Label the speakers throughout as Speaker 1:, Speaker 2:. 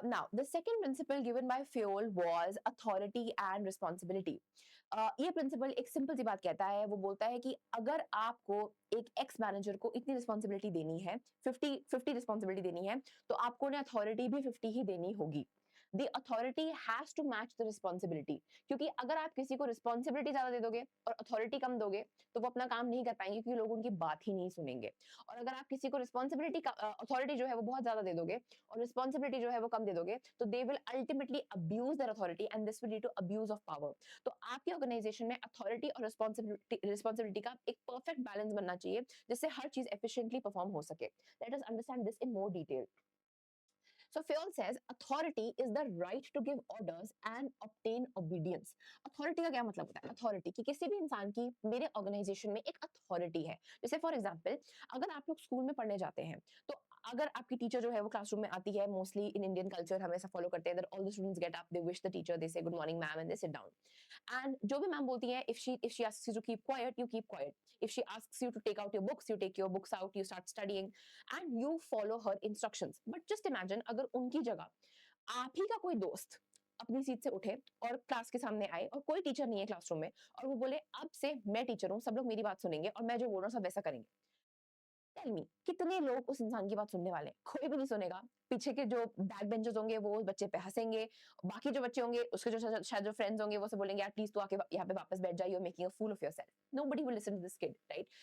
Speaker 1: Now, the second principle given by Fayol was authority and responsibility. ये principal एक simple सी बात कहता है, वो बोलता है कि अगर आपको एक एक्स मैनेजर को इतनी रिस्पॉन्सिबिलिटी देनी है, 50-50 रिस्पॉन्सिबिलिटी देनी है, तो आपको उन्हें अथॉरिटी भी 50 ही देनी होगी। The authority has to match the responsibility, क्योंकि अगर आप किसी को रिस्पॉन्सिबिलिटी ज्यादा दे दोगे और अथॉरिटी कम दोगे, तो वो अपना काम नहीं कर पाएंगे, क्योंकि लोग उनकी बात ही नहीं सुनेंगे। और अगर आप किसी को रिस्पॉन्सिबिलिटी अथॉरिटी जो है वो बहुत ज्यादा दे दोगे और रिस्पॉन्सिबिलिटी जो है वो कम दे दोगे, तो they will ultimately abuse their authority and this will lead to abuse of power. तो आपकी ऑर्गेनाइजेशन में अथॉरिटी और रिस्पॉन्सिबिलिटी का एक परफेक्ट बैलेंस बनना चाहिए, जिससे हर चीज एफिशिएंटली परफॉर्म हो सके। Let us understand this in more detail. So Fayol says authority is the right to give orders and obtain obedience. Authority का क्या मतलब होता है? Authority कि किसी भी इंसान की मेरे ऑर्गेनाइजेशन में एक अथॉरिटी है। जैसे फॉर एग्जाम्पल, अगर आप लोग स्कूल में पढ़ने जाते हैं, तो अगर आपकी टीचर जो है वो क्लासरूम में आती है, मोस्टली इन इंडियन कल्चर हम ऐसा फॉलो करते हैं that all the students get up, they wish the teacher, they say good morning ma'am and they sit down. And जो भी मैम बोलती है, if she asks you to keep quiet, you keep quiet. If she asks you to take out your books, you take your books out, you start studying and you follow her instructions. But just imagine अगर उनकी जगह आप ही का कोई दोस्त अपनी seat से उठे और क्लास के सामने आए और कोई टीचर नहीं है क्लासरूम में, और वो बोले अब से मैं टीचर हूँ, सब लोग मेरी बात सुनेंगे और मैं जो बोल रहा हूँ सब वैसा करेंगे। टेल मी कितने लोग उस इंसान की बात सुनने वाले हैं? कोई भी नहीं सुनेगा। पीछे के जो बैक बेंचर्स होंगे वो उस बच्चे पे हंसेंगे, बाकी जो बच्चे होंगे उसके जो शायद जो फ्रेंड्स होंगे वो सब बोलेंगे यार प्लीज तू आके यहाँ पे वापस बैठ जा, you are making a fool of yourself. Nobody will listen to this kid, right?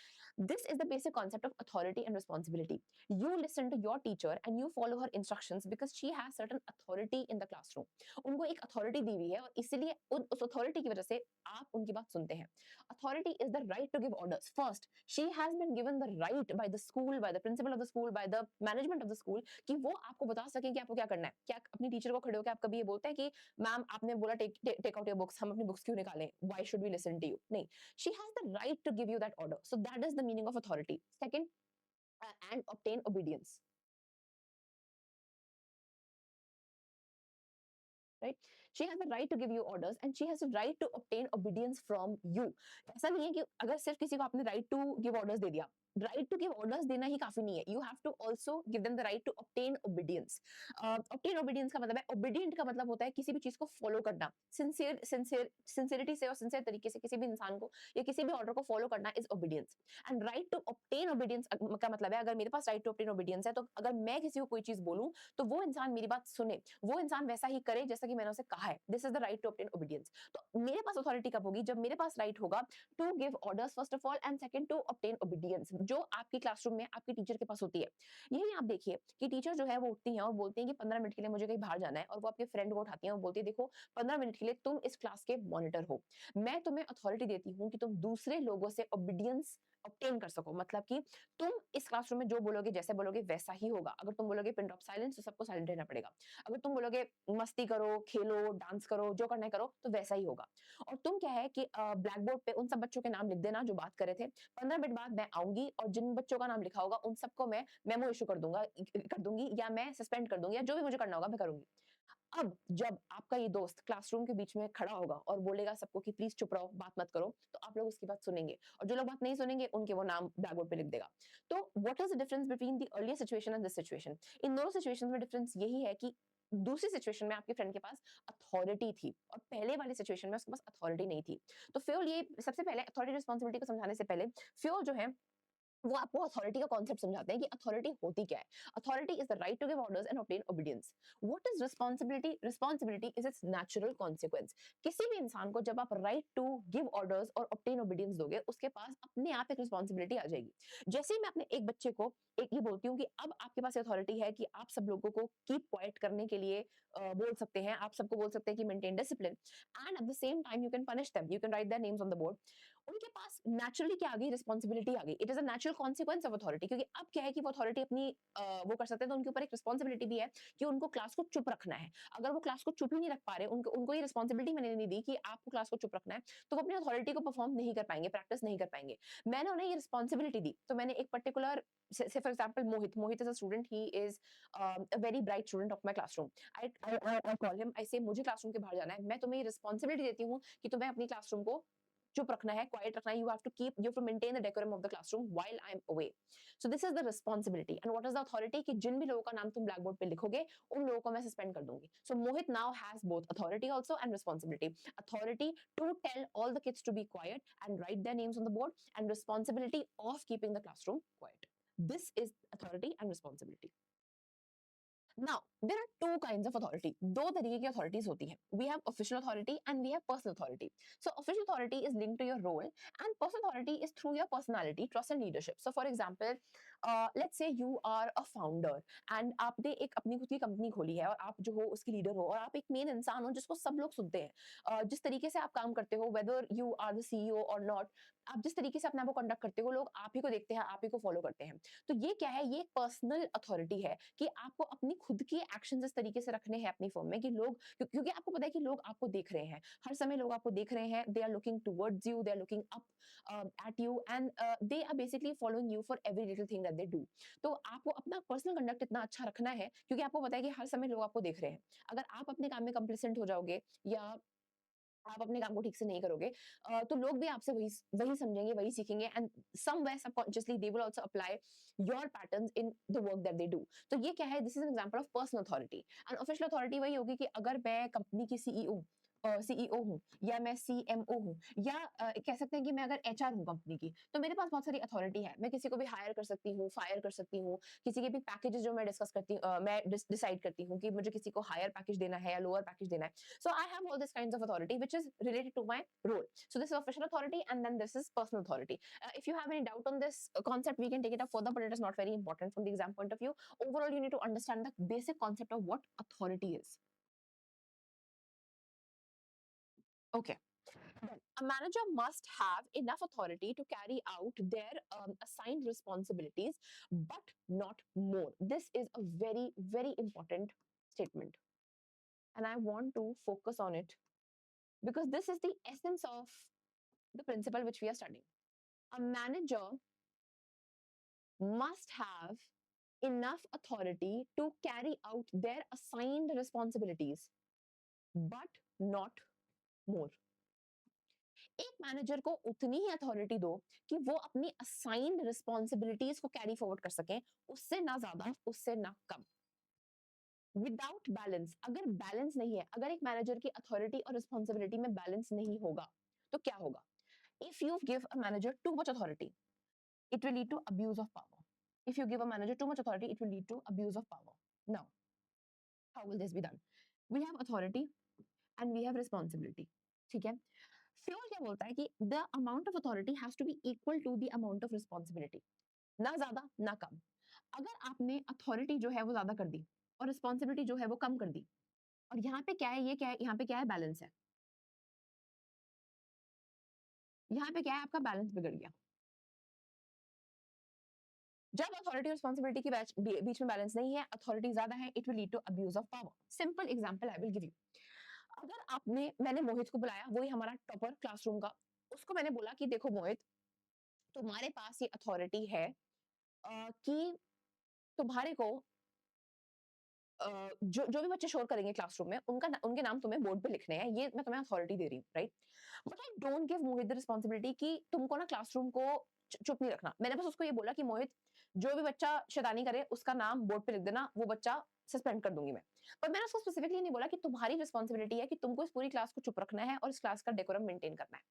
Speaker 1: This is the basic concept of authority and responsibility. You listen to your teacher and you follow her instructions because she has certain authority in the classroom. उनको एक authority दी हुई है और इसीलिए उस authority की वजह से आप उनकी बात सुनते हैं। Authority is the right to give orders. First, she has been given the right by the school, by the principal of the school, by the management of the school कि वो आपको बता सके कि आपको क्या करना है। क्या अपनी टीचर को खड़े होकर आप कभी ये बोलते हैं कि मैम आपने बोला टेक आउट योर बुक्स, हम अपनी बुक्स क्यों निकालें? Why should we listen to you? नहीं, she has the right to give you that order. So that is the meaning of authority. Second, and obtain obedience. Right? She has the right to give you orders and she has the right to obtain obedience from you. ऐसा नहीं है कि अगर सिर्फ किसी को आपने right to give orders दे दिया, राइट टू गिव ऑर्डर्स देना ही काफी नहीं है, you have to also give them the right to obtain obedience. Obtain obedience का मतलब है, ओबीडियंट का मतलब होता है किसी भी चीज को फॉलो करना, सिंसियरिटी से और सिंसियर तरीके से किसी भी इंसान को या किसी भी ऑर्डर को फॉलो करना is obedience. And right to obtain obedience का मतलब है, अगर मेरे पास राइट टू ऑब्टेन ओबीडियंस है, तो अगर मैं किसी को कोई चीज बोलूं तो वो इंसान मेरी बात सुने, वो इंसान वैसा ही करे जैसा कि मैंने उसे कहा है। This is the right to obtain obedience. तो मेरे पास अथॉरिटी कब होगी? जब मेरे पास राइट होगा to give orders first of all and second to obtain obedience, जो आपकी क्लासरूम में आपकी टीचर के पास होती है। यही आप देखिए कि टीचर जो है वो उठती हैं और बोलती हैं कि 15 मिनट के लिए मुझे कहीं बाहर जाना है, और वो आपके फ्रेंड को उठाती हैं और बोलती है देखो 15 मिनट के लिए तुम इस क्लास के मॉनिटर हो, मैं तुम्हें अथॉरिटी देती हूँ कि तुम दूसरे लोगों से ओबीडियंस ऑब्टेन कर सको। मतलब कि तुम इस क्लासरूम में जो बोलोगे, जैसे बोलोगे वैसा ही होगा। अगर तुम बोलोगे पिन ड्रॉप साइलेंस, तो सबको साइलेंट रहना पड़ेगा। अगर तुम बोलोगे मस्ती करो, खेलो, डांस करो, जो करना है करो, तो वैसा ही होगा। और तुम क्या है कि ब्लैक बोर्ड पे उन सब बच्चों के नाम लिख देना जो बात कर रहे थे। 15 मिनट बाद मैं आऊंगी और जिन बच्चों का नाम लिखा होगा उन सबको मैं मेमो इशू कर दूंगी या मैं सस्पेंड कर दूंगी, या जो भी मुझे करना होगा मैं करूंगी। अब जब आपका ये दोस्त क्लासरूम के बीच में खड़ा होगा और बोलेगा सबको कि प्लीज चुप रहो, बात मत करो, तो आप लोग उसकी बात सुनेंगे, और जो लोग बात नहीं सुनेंगे उनके वो नाम ब्लैक बोर्ड पे लिख देगा। तो what is the difference between the earlier situation and this situation? इन दोनों सिचुएशन में डिफरेंस यही है कि दूसरी सिचुएशन में आपके फ्रेंड के पास अथॉरिटी थी और पहले वाली सिचुएशन में उसके पास अथॉरिटी नहीं थी। तो फ्योल ये सबसे पहले अथॉरिटी रिस्पॉन्सिबिलिटी को समझाने से पहले फ्योल जो है वो आपको अथॉरिटी का कॉन्सेप्ट समझाते हैं कि अथॉरिटी होती क्या है। Authority is the right to give orders and obtain obedience. What is responsibility? Responsibility is its natural consequence. किसी भी इंसान को जब आप राइट टू गिव ऑर्डर्स और ऑब्टेन ओबीडियंस दोगे, उसके पास अपने आप एक रिस्पॉन्सिबिलिटी आ जाएगी। जैसे ही मैं अपने एक बच्चे को एक ये बोलती हूँ कि अब आपके पास अथॉरिटी है कि आप सब लोगों को कीप क्वाइट करने के लिए बोल सकते हैं, आप सबको बोल सकते हैं कि maintain discipline, and at the same time you can punish them, you can write their names on the board. उनके पास नेचुरली क्या आ गई? रिस्पॉन्सिबिलिटी आ गई। It is a natural consequence of authority, क्योंकि अब क्या है कि वो अथॉरिटी अपनी वो कर सकते हैं, तो उनके ऊपर एक रिस्पॉन्सिबिलिटी भी है कि उनको क्लास को चुप रखना है। अगर वो क्लास को चुप ही नहीं रख पा रहे, उनको ये रिस्पॉन्सिबिलिटी मैंने नहीं दी कि आपको क्लास को चुप रखना है, तो वो अपनी अथॉरिटी को परफॉर्म नहीं कर पाएंगे, प्रैक्टिस नहीं कर पाएंगे। मैंने उन्हें ये रिस्पॉन्सिबिलिटी दी, तो मैंने एक particular say for example Mohit is a student, he is a very bright student of my classroom. I call him, I say मुझे क्लासरूम के बाहर जाना है, मैं तुम्हें ये रिस्पॉन्सिबिलिटी देती हूँ कि तुम्हें अपनी क्लासरूम को चुप रखना है, क्वाइट रखना है, you have to maintain the decorum of the classroom while I'm away. So this is the responsibility. And what is the authority? कि जिन भी लोगों का नाम तुम ब्लैक बोर्ड पे लिखोगे उन लोगों को मैं सस्पेंड कर दूंगी. So Mohit now has both authority also and responsibility. Authority to tell all the kids to be quiet and write their names on the board, and responsibility of keeping the classroom quiet. This is authority and responsibility. Now, there are two kinds of authority. दो तरीके की authorities होती हैं. We have official authority and we have personal authority. So, official authority is linked to your role, and personal authority is through your personality, trust and leadership. So, for example, let's say you are a founder and आपने एक अपनी खुद की company खोली है और आप जो हो उसकी लीडर हो और आप एक मेन इंसान हो जिसको सब लोग सुनते हैं. जिस तरीके से आप काम करते हो, whether you are the CEO or not, आप जिस तरीके से अपने आप को कंडक्ट करते हो, लोग आप ही को देखते हैं, आप ही को फॉलो करते हैं. तो ये क्या है? ये पर्सनल अथॉरिटी है कि आपको अपनी खुद की एक्शंस इस तरीके से रखने हैं अपनी फर्म में कि लोग, क्योंकि आपको पता है कि लोग आपको देख रहे हैं, हर समय लोग आपको देख रहे हैं, they are looking towards you, they are looking up at you, and they are basically following you for every little thing that they do. तो आपको अपना पर्सनल कंडक्ट इतना अच्छा रखना है क्योंकि आपको पता है कि हर समय लोग आपको देख रहे हैं. अगर आप अपने काम में कंप्लेसेंट हो जाओगे या आप अपने काम को ठीक से नहीं करोगे, तो लोग भी आपसे वही वही समझेंगे, वही सीखेंगे, and somewhere subconsciously they will also apply your patterns in the work that they do. तो ये क्या है? This is an example of personal authority. And official authority वही होगी कि अगर मैं कंपनी की सीईओ हूँ या मैं सीएमओ हूँ या कह सकते हैं कि मैं अगर एचआर हूँ कंपनी की, तो मेरे पास बहुत सारी अथॉरिटी है. मैं किसी को भी हायर कर सकती हूँ, फायर कर सकती हूँ, किसी के भी पैकेजेस जो मैं डिस्कस करती हूँ, मैं डिसाइड करती हूँ कि मुझे किसी को हायर पैकेज देना है या लोअर पैकेज देना है. So I have all these kinds of authority which is related to my role. So this is official authority and then this is personal authority. If you have any doubt on this concept, we can take it up further, but it is not very important from the exam point of view. Overall, you need to understand the basic concept of what authority is. Okay. Then a manager must have enough authority to carry out their assigned responsibilities, but not more. This is a very, very important statement. And I want to focus on it because this is the essence of the principle which we are studying. A manager must have enough authority to carry out their assigned responsibilities, but not more. एक manager को उतनी ही authority दो कि वो अपनी assigned responsibilities को carry forward कर सकें, उससे ना ज्यादा, उससे ना कम. विदाउट बैलेंस, अगर बैलेंस नहीं है, अगर एक मैनेजर की अथॉरिटी और रिस्पॉन्सिबिलिटी में बैलेंस नहीं होगा, तो क्या होगा? If you give a manager too much authority, it will lead to abuse of power. If you give a manager too much authority, it will lead to abuse of power. Now, how will this be done? We have authority and we have responsibility. ठीक है? Fayol क्या बोलता है कि the amount of authority has to be equal to the amount of responsibility. ना ज्यादा ना कम. अगर आपने अथॉरिटी जो है वो ज्यादा कर दी और रिस्पॉन्सिबिलिटी जो है वो कम कर दी, और यहाँ पे क्या है, ये क्या है, यहाँ पे क्या है? बैलेंस है. यहाँ पे क्या है? आपका बैलेंस बिगड़ गया. जब अथॉरिटी और रिस्पॉन्सिबिलिटी के बीच में बैलेंस नहीं है, अथॉरिटी ज्यादा है, it will lead to abuse of power. Simple example I will give you. अगर मैंने मोहित को बुलाया, वही हमारा टॉपर क्लासरूम का, उसको मैंने बोला कि देखो मोहित, तुम्हारे पास ये अथॉरिटी है कि तुम्हारे को जो भी बच्चे शोर करेंगे क्लासरूम में, उनके नाम तुम्हें बोर्ड पे लिखने हैं, ये मैं तुम्हें अथॉरिटी दे रही हूँ, right? But I don't give Mohit the responsibility कि तुमको ना क्लासरूम को चुप नहीं रखना. मैंने बस उसको ये बोला कि मोहित, जो भी बच्चा शैतानी करे उसका नाम बोर्ड पे लिख देना, वो बच्चा सस्पेंड कर दूंगी मैं. पर मैंने उसको स्पेसिफिकली नहीं बोला कि तुम्हारी रिस्पॉन्सिबिलिटी है कि तुमको इस पूरी क्लास को चुप रखना है और इस क्लास का डेकोरम मेंटेन करना है.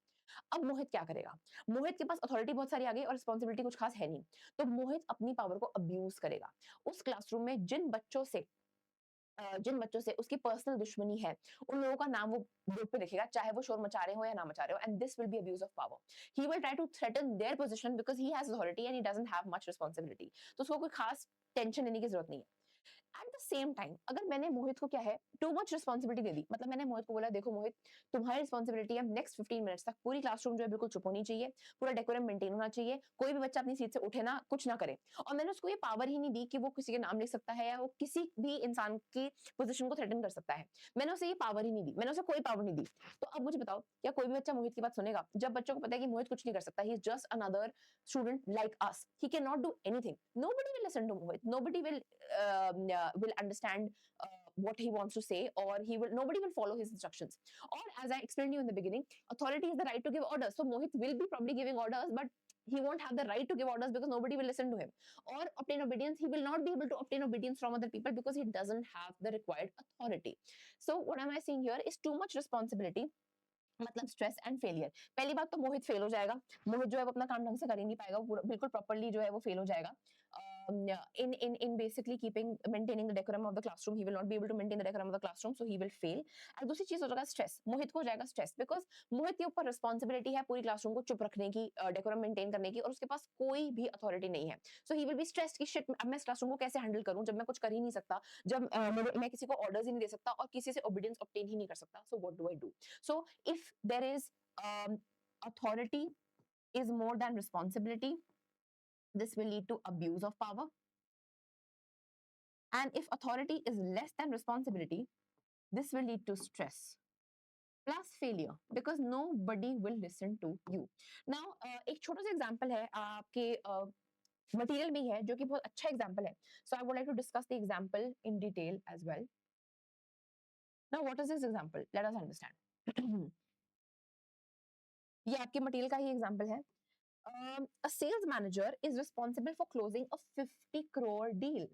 Speaker 1: अब मोहित क्या करेगा? मोहित के पास अथॉरिटी बहुत सारी आ गई और रिस्पॉन्सिबिलिटी कुछ खास है नहीं, तो मोहित अपनी पावर को अब्यूज करेगा. उस क्लासरूम में जिन बच्चों से उसकी पर्सनल दुश्मनी है, उन लोगों का नाम वो बोर्ड पे लिखेगा, चाहे वो शोर मचा रहे हो या ना मचा रहे हो, and this will be abuse of power. He will try to threaten their position because he has authority and he doesn't have much responsibility. तो उसको कोई खास टेंशन लेने की जरूरत नहीं है. एट द सेम टाइम, अगर मैंने मोहित को क्या है, टू मच रिस्पॉन्सिबिलिटी दे दी, मतलब मैंने मोहित को बोला, देखो मोहित, तुम्हारी रिस्पॉन्सिबिलिटी है नेक्स्ट 15 मिनट्स तक पूरी क्लासरूम जो है बिल्कुल चुप होनी चाहिए, पूरा डेकोरम मेंटेन होना चाहिए, कोई भी बच्चा अपनी सीट से उठे ना, कुछ ना करे. और मैंने उसको ये पावर ही नहीं दी कि वो किसी के नाम लिख सकता है या वो किसी भी इंसान की पोजीशन को थ्रेटन कर सकता है. मैंने उसे ये पावर ही नहीं दी, मैंने उसे कोई पावर नहीं दी. तो अब मुझे बताओ, क्या कोई भी बच्चा मोहित की बात सुनेगा? जब बच्चों को पता है कि मोहित कुछ नहीं कर सकता, he is just another student like us, he cannot do anything, nobody will listen to Mohit, nobody will understand what he wants to say, or nobody will follow his instructions. Or as I explained you in the beginning, authority is the right to give orders. So Mohit will be probably giving orders, but he won't have the right to give orders because nobody will listen to him. Or obtain obedience, he will not be able to obtain obedience from other people because he doesn't have the required authority. So what am I saying here is too much responsibility मतलब stress and failure. पहली बात तो मोहित fail हो जाएगा, मोहित जो है वो अपना काम ढंग से कर ही नहीं पाएगा, बिल्कुल प्रॉपर्ली जो है वो फेल हो जाएगा। in basically maintaining the decorum of the classroom, he will not be able to maintain the decorum of the classroom, so he will fail। और दूसरी चीज हो जाएगा स्ट्रेस, मोहित को हो जाएगा स्ट्रेस बिकॉज मोहित के ऊपर रिस्पॉन्सिबिलिटी है पूरी क्लासरूम को चुप रखने की, डेकोरम मेंटेन करने की, और उसके पास कोई भी अथॉरिटी नहीं है। सो ही विल बी स्ट्रेस्ड कि शिट, अब मैं इस क्लासरूम को कैसे हैंडल करूं जब मैं कुछ कर ही नहीं सकता, जब मैं किसी को ऑर्डर्स ही नहीं दे सकता और किसी से ओबीडियंस ऑब्टेन ही नहीं कर सकता। So what do I do? So if there is authority is more than responsibility, this will lead to abuse of power. And if authority is less than responsibility, this will lead to stress plus failure because nobody will listen to you. Now एक छोटा सा example है आपके material में है जो कि बहुत अच्छा एग्जांपल है। So I would like to discuss the example in detail as well. Now what is this example? Let us understand. ये आपके मटेरियल का ही एग्जांपल है। A sales manager is responsible for closing a 50 crore deal,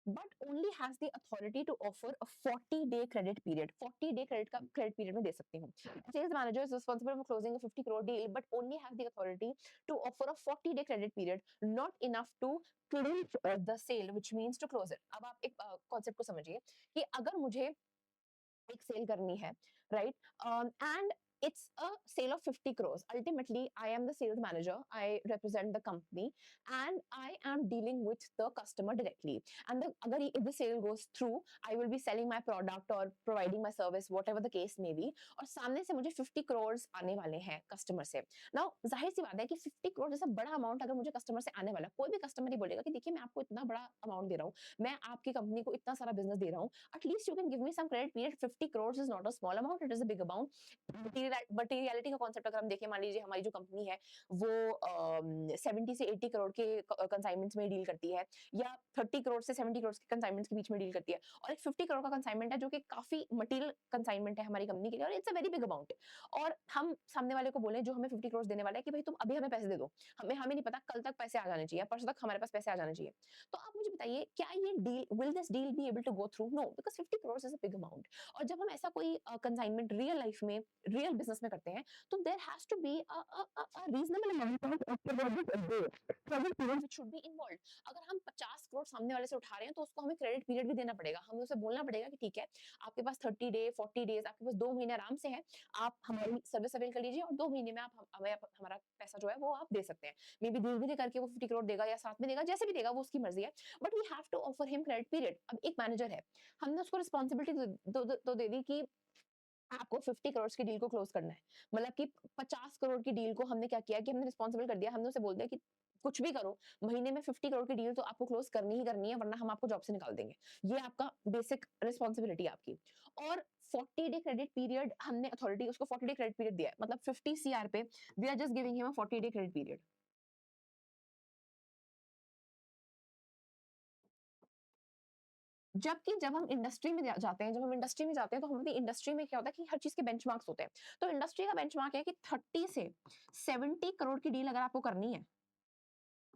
Speaker 1: but only has the authority to offer a 40-day credit period. 40-day credit period में दे सकती हूँ। Sales manager is responsible for closing a 50 crore deal, but only has the authority to offer a 40-day credit period, not enough to close the sale, which means to close it. अब आप एक concept को समझिए कि अगर मुझे एक cell करनी है, right? And it's a sale of 50 crores. Ultimately, I am the sales manager. I represent the company and I am dealing with the customer directly. And if the sale goes through, I will be selling my product or providing my service, whatever the case may be. और सामने से मुझे 50 crores आने वाले हैं customer से। Now, जाहिर सी बात है कि 50 crores जैसा बड़ा अमाउंट अगर मुझे कस्टमर से आने वाला, कोई भी कस्टमर ही बोलेगा कि देखिए मैं आपको इतना बड़ा अमाउंट दे रहा हूँ, मैं आपकी कंपनी को इतना सारा बिजनेस दे रहा हूँ, at least you can give me some credit period. 50 crores is not a small amount, it is a big amount. Materiality का कॉन्सेप्ट अगर हम देखें, मान लीजिए हमारी जो कंपनी है वो 70 से 80 करोड़ के कंसाइनमेंट्स में डील करती है, या 30 करोड़ से 70 करोड़ के कंसाइनमेंट्स के बीच में डील करती है, और एक 50 करोड़ का कंसाइनमेंट है जो कि काफी मटेरियल कंसाइनमेंट है हमारी कंपनी के लिए, और it's a very big amount. और हम सामने वाले को बोले जो हमें 50 करोड़ देने वाला है कि भाई तुम अभी हमें पैसे दे दो, हमें नहीं पता कल तक पैसे आ जाने चाहिए, परसों तक हमारे पास पैसे आ जाने चाहिए। तो आप मुझे बताइए क्या ये deal, will this deal be able to go through? No, because 50 crore is a big amount. और जब हम ऐसा कोई कंसाइनमेंट रियल लाइफ में, रियल बिजनेस में करते हैं, तो there has to be a reasonable amount of credit period which should be involved. अगर हम 50 करोड़ सामने वाले से उठा रहे हैं तो उसको हमें क्रेडिट पीरियड भी देना पड़ेगा। हमें उसे बोलना पड़ेगा कि ठीक है, आपके पास 30 डे 40 डेज, आपके पास 2 महीने आराम से है, आप हमारी सर्विस अवेल कर लीजिए और 2 महीने में आप हमें हमारा पैसा जो है वो आप दे सकते हैं। मे बी धीरे-धीरे करके वो 50 करोड़ देगा या साथ में देगा, जैसे भी देगा वो उसकी मर्जी है, but we have to offer him credit period. अब एक मैनेजर है, हमने उसको रिस्पांसिबिलिटी तो दे दी कि आपको 50 करोड़ की डील को क्लोज करना है। मतलब कि 50 करोड़ की डील को हमने क्या किया कि हमने रिस्पांसिबल कर दिया, हमने उसे बोल दिया कि कुछ भी करो, महीने में 50 करोड़ की डील तो आपको क्लोज करनी ही करनी है, वरना हम आपको जॉब से निकाल देंगे। ये आपका बेसिक रिस्पांसिबिलिटी है आपकी। और 40 डे क्रेडिट पीरियड हमने अथॉरिटी उसको 40 डे क्रेडिट पीरियड दिया है, मतलब 50 सीआर पे we are just giving him a 40 day credit period. जबकि जब हम इंडस्ट्री में जाते हैं, तो हमारी इंडस्ट्री में क्या होता है कि हर चीज के बेंचमार्क्स होते हैं। तो इंडस्ट्री का बेंचमार्क है कि 30 से 70 करोड़ की डील अगर आपको करनी है,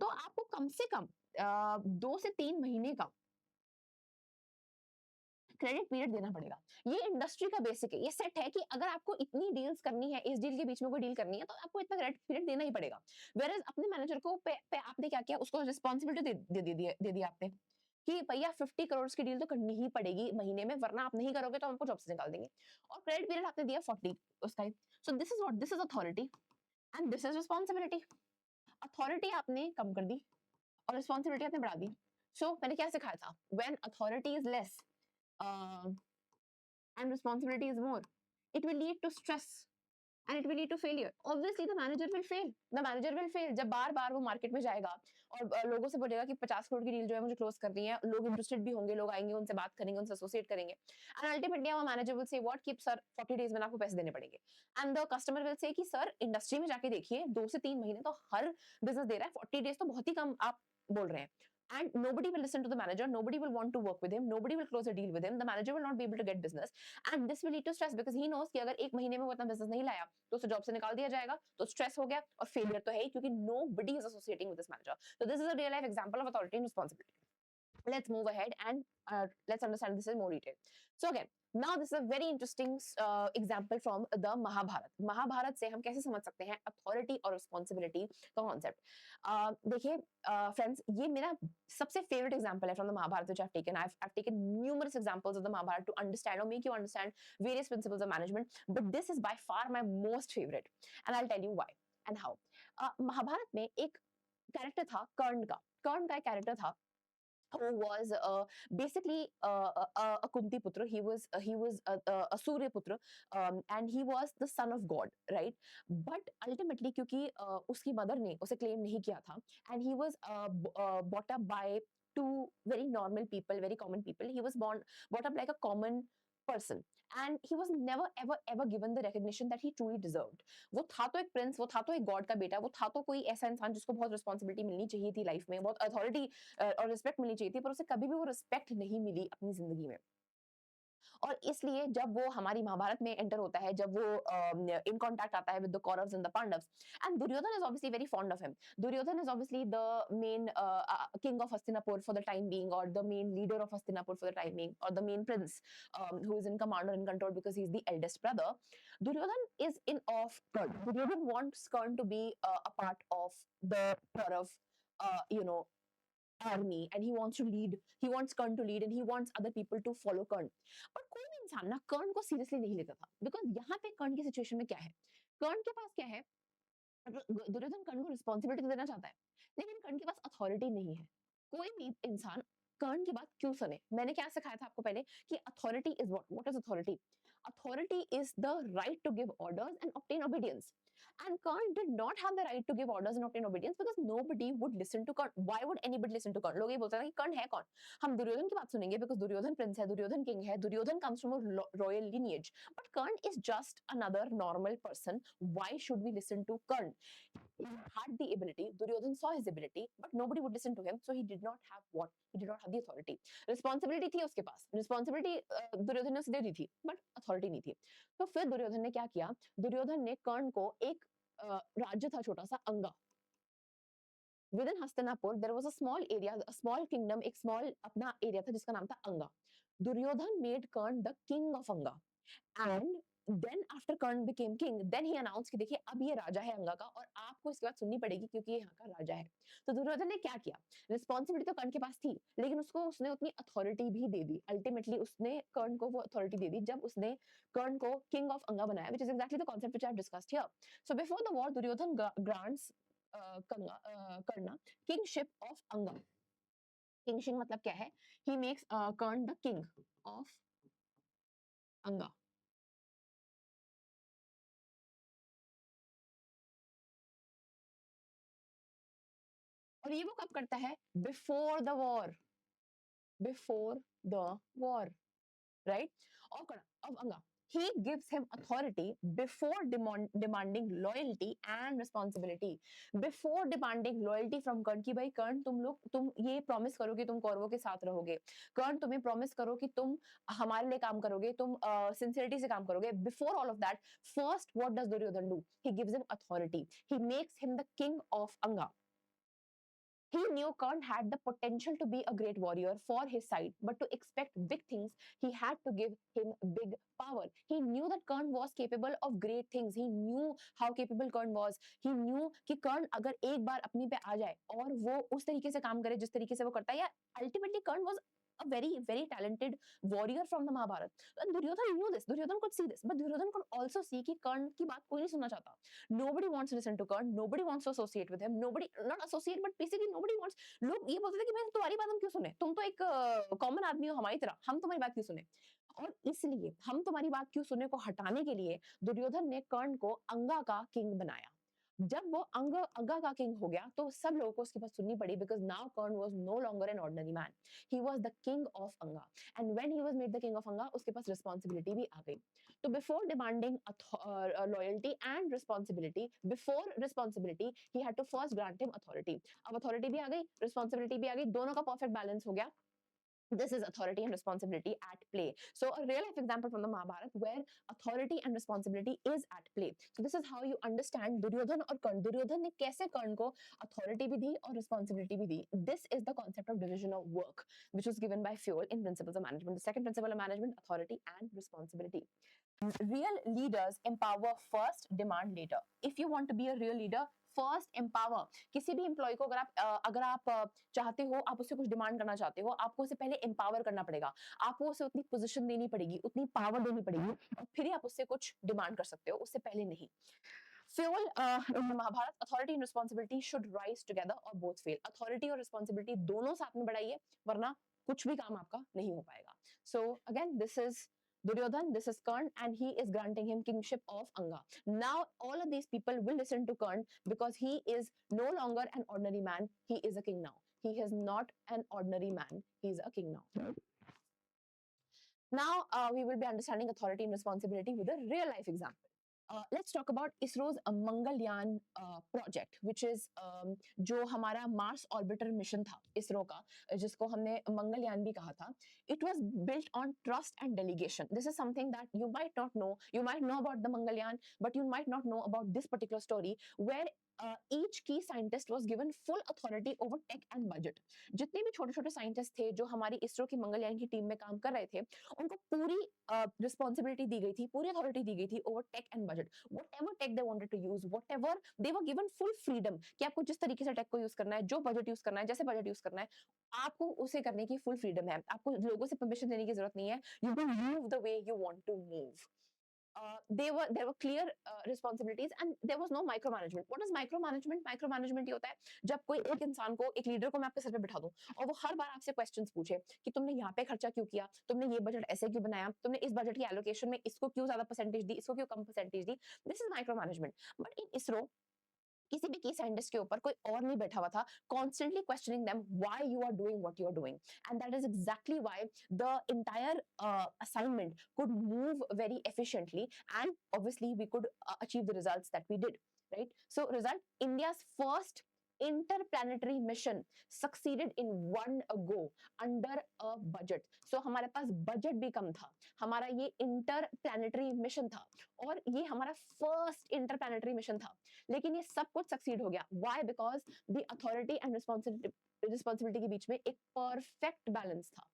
Speaker 1: तो आपको कम से कम 2 से 3 महीने का क्रेडिट पीरियड देना पड़ेगा। ये इंडस्ट्री का बेसिक है, ये सेट है कि अगर आपको इतनी डील्स करनी है, इस डील के बीच में कोई डील करनी है, तो आपको इतना क्रेडिट पीरियड देना ही पड़ेगा। वेयर एज़ अपने मैनेजर को पे आपने क्या किया, उसको रिस्पांसिबिलिटी दे दी आपने कि भैया 50 करोड़ की डील तो करनी ही पड़ेगी महीने में, वरना आप नहीं करोगे तो हम आपको जॉब से निकाल देंगे। और क्रेडिट पीरियड आपने दिया 40 उसका। So this is authority and this is responsibility. Authority आपने कम कर दी और रिस्पांसिबिलिटी आपने बढ़ा दी। सो मैंने क्या सिखाया था, when authority is less and responsibility is more, it will lead to stress and it will lead to failure. Obviously the manager will fail, जब बार बार वो मार्केट में जाएगा और लोगों से बोलेगा कि 50 करोड़ की डील जो है मुझे क्लोज करनी है, लोग इंटरेस्टेड भी होंगे, लोग आएंगे, उनसे बात करेंगे, उनसे एसोसिएट करेंगे, and ultimately our manager will say what, keep sir 40 days में आपको पैसे देने पड़ेंगे, and the customer will say कि सर इंडस्ट्री में जाके देखिए 2 से 3 महीने तो हर बिजनेस दे रहा है, 40 डेज तो बहुत ही कम आप बोल रहे हैं। and nobody will listen to the manager, nobody will want to work with him, nobody will close a deal with him, the manager will not be able to get business, and this will lead to stress because he knows कि अगर एक महीने में वो इतना business नहीं लाया तो उसे जॉब से निकाल दिया जाएगा, तो stress हो गया और failure तो है ही क्योंकि nobody is associating with this manager. So this is a real life example of authority and responsibility. Let's move ahead and let's understand this in more detail. So again, now this is a very interesting example from the Mahabharat. Mahabharat से हम कैसे समझ सकते हैं authority और responsibility का concept. देखिए friends, ये मेरा सबसे favorite example है from the Mahabharat which I've taken. I've taken numerous examples of the Mahabharat to understand or make you understand various principles of management, but this is by far my most favorite, and I'll tell you why and how. Mahabharat में एक character था कर्ण का. कर्ण का एक character था who was basically a Kunti Putra. He was a Surya Putra, and he was the son of God, right? But ultimately, क्योंकि उसकी mother ने उसे claim नहीं किया था, and he was brought up by two very normal people, very common people. He was brought up like a common person, and he was never ever given the recognition that he truly deserved. वो था तो एक Prince, वो था तो एक God का बेटा, वो था तो कोई ऐसा इंसान जिसको बहुत रिस्पॉन्सिबिलिटी मिलनी चाहिए थी लाइफ में, बहुत अथॉरिटी और रिस्पेक्ट मिलनी चाहिए थी, पर उसे कभी भी वो रिस्पेक्ट नहीं मिली अपनी जिंदगी में. और इसलिए जब वो हमारी महाभारत में एंटर होता है, जब वो इन कांटेक्ट आता है with the Kauravas and the Pandavas, and Duryodhan is obviously very fond of him. Duryodhan is obviously the main king of Hastinapur for the time being, or the main leader of Hastinapur for the time being, or the main prince who is in command or in control because he's the eldest brother. Duryodhan is in awe of Karna. Duryodhan wants Karna to be a part of the Kaurav, you know, army, and he wants Karn to lead, and he wants other people to follow Karn. But कोई भी इंसान ना कर्ण को seriously नहीं लेता था, because यहाँ पे कर्ण की सिचुएशन में क्या है, कर्ण के पास क्या है, दुर्योधन कर्ण को रिस्पॉन्सिबिलिटी तो देना चाहता है, लेकिन कर्ण के पास अथॉरिटी नहीं है. कोई भी इंसान कर्ण की बात क्यों सुने. मैंने क्या सिखाया था आपको पहले कि authority is what is authority. Authority is the right to give orders and obtain obedience. And Karn did not have the right to give orders and obtain obedience because nobody would listen to Karn. Why would anybody listen to Karn? लोग ये बोलते हैं कि कर्ण है कौन, हम दुर्योधन की बात सुनेंगे because दुर्योधन प्रिंस है, दुर्योधन किंग है, Duryodhan comes from a royal lineage. But Karn is just another normal person. Why should we listen to Karn? He had the ability, Duryodhan saw his ability, but nobody would listen to him, so he did not have what? He did not have the authority. Responsibility थी उसके पास, responsibility Duryodhan ने उसे दे दी थी, but authority नहीं थी. तो फिर दुर्योधन ने क्या किया, दुर्योधन ने कर्ण को एक राज्य था छोटा सा अंगा. Within Hastinapur, there was a small area, a small kingdom, एक small अपना area था जिसका नाम था अंगा. Duryodhan made Karn the king of Anga, and then after Karn became king, then he announced कि देखिए अब ये राजा है अंगा का और आपको इसके बाद सुननी पड़ेगी क्योंकि ये यहाँ का राजा है. तो दुर्योधन ने क्या किया, रिस्पॉन्सिबिलिटी तो कर्ण के पास थी, लेकिन उसने उतनी अथॉरिटी भी दे दी. अल्टीमेटली उसने कर्ण को वो अथॉरिटी दे दी जब उसने कर्ण को किंग ऑफ अंगा बनाया, which is exactly the concept which I have discussed here. So before the war, Duryodhan grants Karna kingship of Anga. Kingship मतलब क्या है, he makes Karna the king of Anga. और ये वो कब करता है, before the war, before the war, right. of Anga, he gives him authority before demanding loyalty and responsibility. Before demanding loyalty from Karn कि भाई कर्ण तुम ये प्रॉमिस करो कि तुम कौरवों के साथ रहोगे, कर्ण तुम्हें प्रॉमिस करो कि तुम हमारे लिए काम करोगे, तुम सिंसियरिटी से काम करोगे. Before all of that, first what does Duryodhan do? He gives him authority. He makes him the king of Anga. He knew Karn had the potential to be a great warrior for his side, but to expect big things, he had to give him big power. He knew that Karn was capable of great things. He knew how capable Karn was. He knew कि Karn अगर एक बार अपनी पे आ जाए और वो उस तरीके से काम करे जिस तरीके से वो करता है, या ultimately Karn was a very talented warrior from the Mahabharata. And Duryodhan knew this. Duryodhan could see this, but Duryodhan could also see कि Karn की बात कोई नहीं सुनना चाहता. Nobody wants to listen to Karn. Nobody wants to associate with him. Nobody, not associate, but basically nobody wants. लोग ये बोलते थे कि भाई तुम्हारी बात हम क्यों सुने, तुम तो एक कॉमन आदमी हो हमारी तरह, हम तुम्हारी बात क्यों सुने. और इसलिए हम तुम्हारी बात क्यों सुने को हटाने के लिए दुर्योधन ने कर्ण को अंगा का किंग बनाया. जब वो अग्गा का किंग हो गया तो सब लोगों को उसकी बात सुननी पड़ी, because now Karna was no longer an ordinary man, he was the king of Anga, and when he was made the king of Anga उसके पास रिस्पांसिबिलिटी भी आ गई। तो before demanding loyalty and responsibility, before responsibility he had to first grant him authority. अब authority भी आ गई, रिस्पांसिबिलिटी भी आ गई, दोनों का परफेक्ट बैलेंस हो गया। This is authority and responsibility at play. So a real life example from the Mahabharata where authority and responsibility is at play. So this is how you understand Duryodhan or Karna. Duryodhan ने कैसे कर्ण को authority भी दी और responsibility भी दी. This is the concept of division of work, which was given by Fioll in Principles of Management. The second principle of management: authority and responsibility. Real leaders empower first, demand later. If you want to be a real leader, first empower. किसी भी employ को अगर आप चाहते हो, आप उससे कुछ डिमांड करना चाहते हो, आपको उसे पहले एम्पावर करना पड़ेगा, आपको उसे उतनी पोजीशन देनी पड़ेगी, उतनी पावर देनी पड़ेगी, और फिर ही आप उससे कुछ डिमांड कर सकते हो, उससे पहले नहीं। Fuel in the Mahabharata, authority and responsibility should rise together or both fail. Authority और responsibility दोनों साथ में बढ़ाइए, वरना कुछ भी काम आपका नहीं हो पाएगा। So again, this is Duryodhan, this is Karn, and he is granting him kingship of Anga. Now all of these people will listen to Karn because he is no longer an ordinary man, he is a king now. He is not an ordinary man, he is a king now. Now we will be understanding authority and responsibility with a real life example. Let's talk about ISRO's Mangalyaan project, which is जो हमारा Mars orbiter mission था इसरो का, जिसको हमने मंगलयान भी कहा था. It was built on trust and delegation. This is something that you might not know. You might know about the Mangalyaan, but you might not know about this particular story where each key scientist was given full authority over tech and budget. जितने भी छोटे छोटे scientist थे जो हमारी इसरो की मंगलयान की team में काम कर रहे थे, उनको पूरी रिस्पॉन्सिबिलिटी दी गई थी, पूरी अथॉरिटी दी गई थी over tech and budget. Whatever tech they wanted to use, whatever they were given full freedom कि आपको जिस तरीके से टेक को यूज करना है, जो बजट यूज करना है, जैसे बजट यूज करना है, आपको उसे करने की फुल फ्रीडम है. आपको लोगों से परमिशन लेने की जरूरत नहीं है. You can move the way you want to move. There were clear responsibilities and there was no micromanagement. What is micromanagement? Micromanagement ये होता है जब कोई एक इंसान को, एक लीडर को मैं आपके सर पे बिठा दूं और वो हर बार आपसे क्वेश्चंस पूछे कि तुमने यहाँ पे खर्चा क्यों किया, तुमने ये बजट ऐसे क्यों बनाया, तुमने इस बजट की एलोकेशन में इसको क्यों ज्यादा परसेंटेज दी, इसको क्यों कम परसेंटेज दी. This is micromanagement. But in ISRO किसी भी की साइंटिस्ट के ऊपर कोई और नहीं बैठा हुआ था, constantly questioning them why you are doing what you are doing, and that is exactly why the entire assignment could move very efficiently, and obviously we could achieve the results that we did, right? So result, India's first interplanetary mission succeeded in one go under a budget. So हमारे पास budget भी कम था, हमारा ये interplanetary mission था और ये हमारा first interplanetary mission था, लेकिन ये सब कुछ सक्सीड हो गया. Why? Because the authority and responsibility के बीच में एक परफेक्ट बैलेंस था.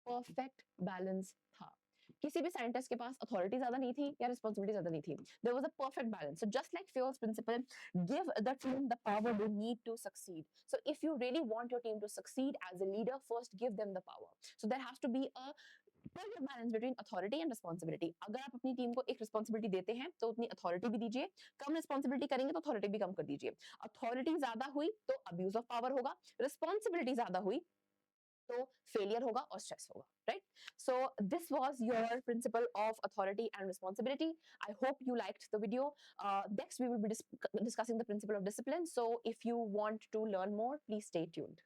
Speaker 1: परफेक्ट बैलेंस था. किसी भी साइंटिस्ट के पास अथॉरिटी ज्यादा नहीं थी या रिस्पॉन्सिबिलिटी ज्यादा नहीं थी. There was a perfect balance. So just like Fioll's principle, give the team the power they need to succeed. So if you really want your team to succeed as a leader, first give them the power. So there has to be a balance between authority and responsibility. अगर आप अपनी team को एक responsibility देते हैं तो उतनी authority भी दीजिए, कम रिस्पॉन्सिबिलिटी करेंगे तो अथॉरिटी भी कम कर दीजिए. अथॉरिटी ज्यादा हुई तो अब्यूज ऑफ पावर होगा, रिस्पॉन्सिबिलिटी ज्यादा हुई तो फेलियर होगा और स्ट्रेस होगा, right? So this was your principle of authority and responsibility. I hope you liked the video. Next we will be discussing the principle of discipline. So if you want to learn more, please stay tuned.